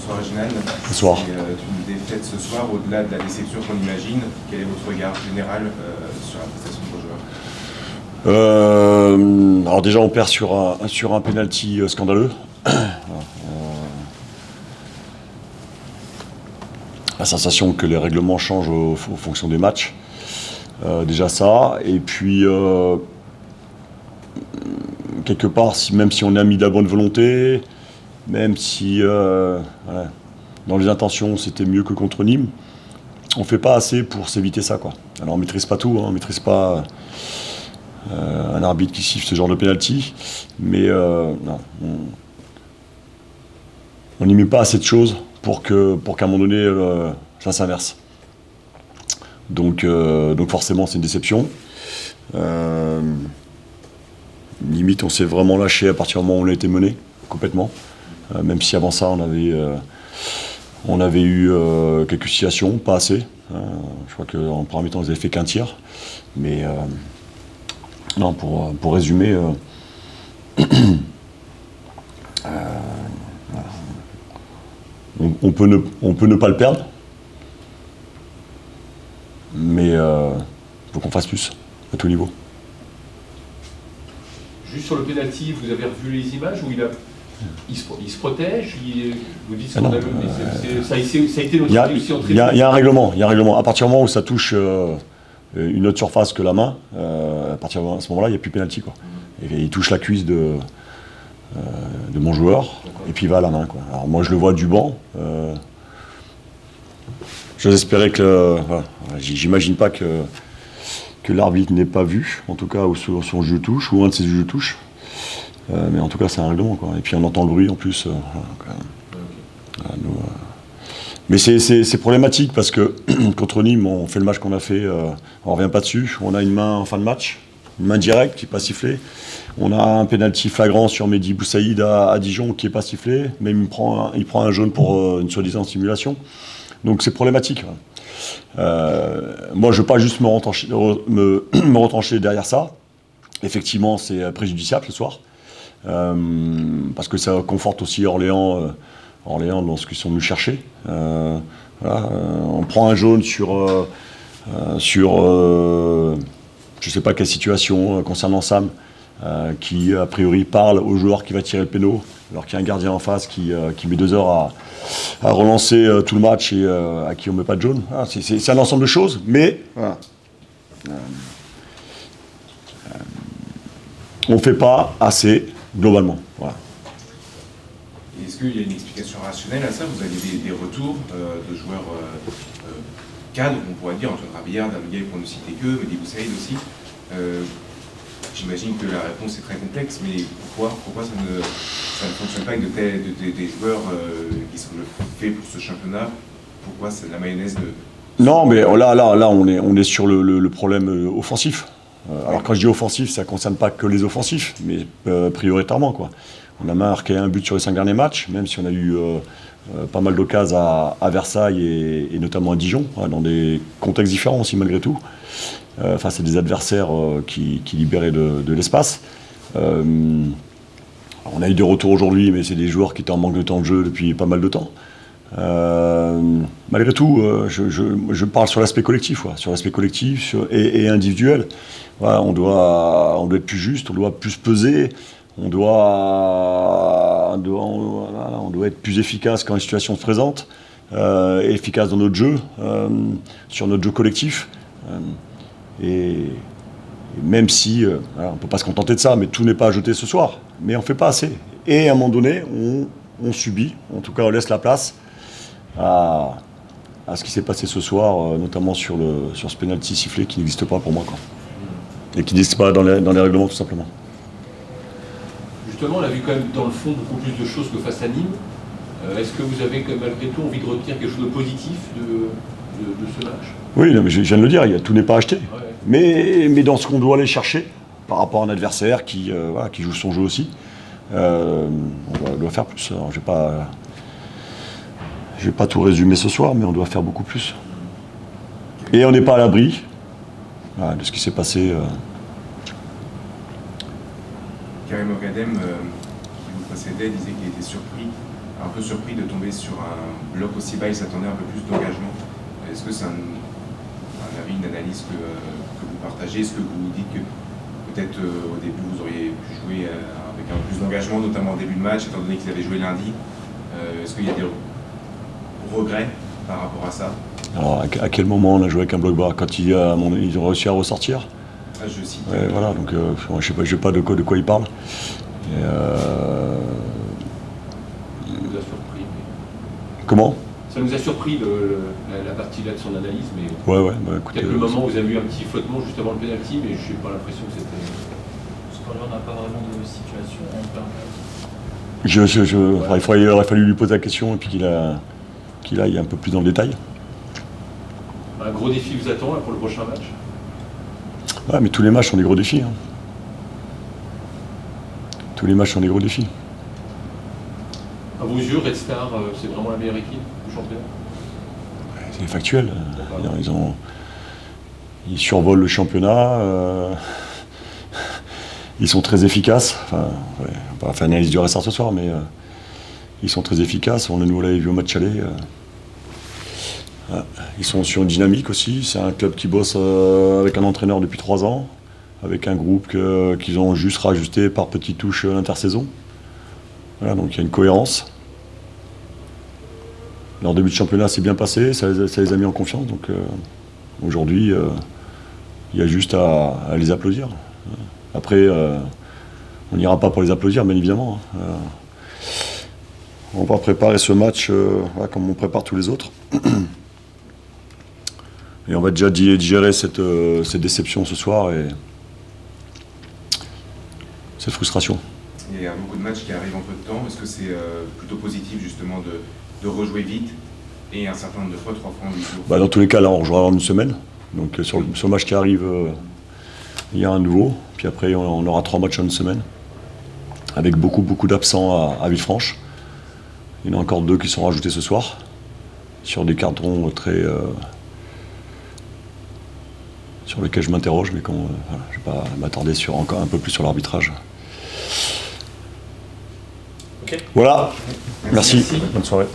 Bonsoir Reginald. Bonsoir. C'est une défaite ce soir, au-delà de la déception qu'on imagine. Quel est votre regard général sur la prestation de vos joueurs? Alors déjà on perd sur un penalty scandaleux. La sensation que les règlements changent en fonction des matchs. Déjà ça. Et puis quelque part, même si on a mis de la bonne volonté, même si dans les intentions c'était mieux que contre Nîmes, on ne fait pas assez pour s'éviter ça, quoi. Alors on ne maîtrise pas tout, on ne maîtrise pas un arbitre qui siffle ce genre de penalty, mais non, on n'y met pas assez de choses pour qu'à un moment donné ça s'inverse. Donc forcément c'est une déception. Limite on s'est vraiment lâché à partir du moment où on a été mené complètement, même si avant ça on avait eu quelques situations, pas assez. Je crois qu'en premier temps ils avaient fait qu'un tir, mais non, pour résumer, on peut ne pas le perdre, mais faut qu'on fasse plus à tout niveau. Juste sur le penalty, vous avez revu les images où il se protège, vous dites ça a été notre solution très. Il y a un règlement. À partir du moment où ça touche une autre surface que la main, à partir de ce moment-là, il n'y a plus penalty, quoi. Et il touche la cuisse de mon joueur, et puis il va à la main, quoi. Alors moi je le vois du banc. J'ose espérer que. Voilà, j'imagine pas que l'arbitre n'ait pas vu, en tout cas, où son jeu touche, ou un de ses jeux touche. Mais en tout cas, c'est un règlement, quoi. Et puis on entend le bruit en plus. Mais c'est problématique parce que contre Nîmes, on fait le match qu'on a fait, on ne revient pas dessus. On a une main en fin de match, une main directe qui n'est pas sifflée. On a un pénalty flagrant sur Mehdi Boussaïd à Dijon qui n'est pas sifflé. Même il prend un jaune pour une soi-disant simulation. Donc c'est problématique. Moi, je ne veux pas juste me retrancher derrière ça. Effectivement, c'est préjudiciable ce soir. Parce que ça conforte aussi Orléans dans ce qu'ils sont venus chercher. On prend un jaune sur je ne sais pas quelle situation concernant Sam, qui a priori parle au joueur qui va tirer le péno, alors qu'il y a un gardien en face qui met 2 heures à relancer tout le match et à qui on ne met pas de jaune. C'est un ensemble de choses, mais on ne fait pas assez globalement. Voilà. Est-ce qu'il y a une explication rationnelle à ça? Vous avez des retours de joueurs cadres, on pourrait dire, Antoine Rabillard, Damiguel pour ne citer que, Mehdi Boussaïd aussi. J'imagine que la réponse est très complexe, mais pourquoi ça ne fonctionne pas avec des joueurs qui sont faits pour ce championnat? Pourquoi c'est la mayonnaise de... Non, mais là on est sur le problème offensif. Alors quand je dis offensif, ça ne concerne pas que les offensifs, mais prioritairement, quoi. On a marqué un but sur les 5 derniers matchs, même si on a eu pas mal d'occasions à Versailles et notamment à Dijon, dans des contextes différents aussi malgré tout, face à des adversaires qui libéraient de l'espace. On a eu des retours aujourd'hui, mais c'est des joueurs qui étaient en manque de temps de jeu depuis pas mal de temps. Malgré tout, je parle sur l'aspect collectif, et individuel. Voilà, on doit être plus juste, on doit plus peser, on doit être plus efficace quand une situation se présente, et efficace dans notre jeu, sur notre jeu collectif. Et même si on ne peut pas se contenter de ça, mais tout n'est pas à jeter ce soir, mais on ne fait pas assez. Et à un moment donné, on subit, en tout cas on laisse la place à ce qui s'est passé ce soir, notamment sur ce penalty sifflé qui n'existe pas pour moi, quoi. Et qui n'existe pas dans les règlements tout simplement. Justement, on a vu quand même dans le fond beaucoup plus de choses que face à Nîmes. Est-ce que vous avez malgré tout envie de retenir quelque chose de positif de ce match? Oui, non, mais je viens de le dire, tout n'est pas acheté. Ouais. Mais dans ce qu'on doit aller chercher par rapport à un adversaire qui joue son jeu aussi, on doit faire plus. Alors, je vais pas tout résumer ce soir, mais on doit faire beaucoup plus. Et on n'est pas à l'abri de ce qui s'est passé. Karim Ogadem, qui vous précédait, disait qu'il était surpris un peu surpris de tomber sur un bloc aussi bas, il s'attendait un peu plus d'engagement. Est-ce que c'est un avis, une analyse que vous partagez? Est-ce que vous dites que peut-être au début vous auriez pu jouer avec un peu plus d'engagement, notamment au début de match, étant donné qu'ils avaient joué lundi? Est-ce qu'il y a des regrets par rapport à ça? Alors, à quel moment on a joué avec un bloc bas? Quand ils ont réussi à ressortir? Je cite. Ouais, voilà, donc je sais pas de quoi il parle. Et, Ça nous a surpris. Comment? Ça nous a surpris la partie là de son analyse, mais ouais, bah, écoutez, peut-être le moment où vous avez eu un petit flottement juste avant le penalty, mais je n'ai pas l'impression que c'était. Parce qu'on n'a pas vraiment de situation en plein. il aurait fallu lui poser la question et puis qu'il aille un peu plus dans le détail. Un gros défi vous attend là, pour le prochain match? Ouais, mais tous les matchs sont des gros défis. Hein. Tous les matchs sont des gros défis. À vos yeux, Red Star, c'est vraiment la meilleure équipe du championnat? C'est factuel. Ils survolent le championnat. Ils sont très efficaces. Enfin, on va pas faire une analyse du Red Star ce soir, mais ils sont très efficaces. Nous l'avait vu au match aller. Ils sont sur une dynamique aussi. C'est un club qui bosse avec un entraîneur depuis 3 ans, avec un groupe qu'ils ont juste rajusté par petites touches l'intersaison. Voilà, donc il y a une cohérence. Leur début de championnat s'est bien passé, ça les a mis en confiance. Donc aujourd'hui, il y a juste à les applaudir. Après, on n'ira pas pour les applaudir, bien évidemment. On va préparer ce match comme on prépare tous les autres. Et on va déjà digérer cette déception ce soir et cette frustration. Il y a beaucoup de matchs qui arrivent en peu de temps. Est-ce que c'est plutôt positif justement de rejouer vite et un certain nombre de fois, 3 fois en 8 jours? Dans tous les cas, là, on jouera en une semaine. Donc sur le match qui arrive, il y a un nouveau. Puis après, on aura 3 matchs en une semaine. Avec beaucoup d'absents à Villefranche. Il y en a encore 2 qui sont rajoutés ce soir. Sur des cartons très... sur lesquels je m'interroge, mais je ne vais pas m'attarder encore un peu plus sur l'arbitrage. Ok. Voilà. Merci. Merci. Bonne soirée.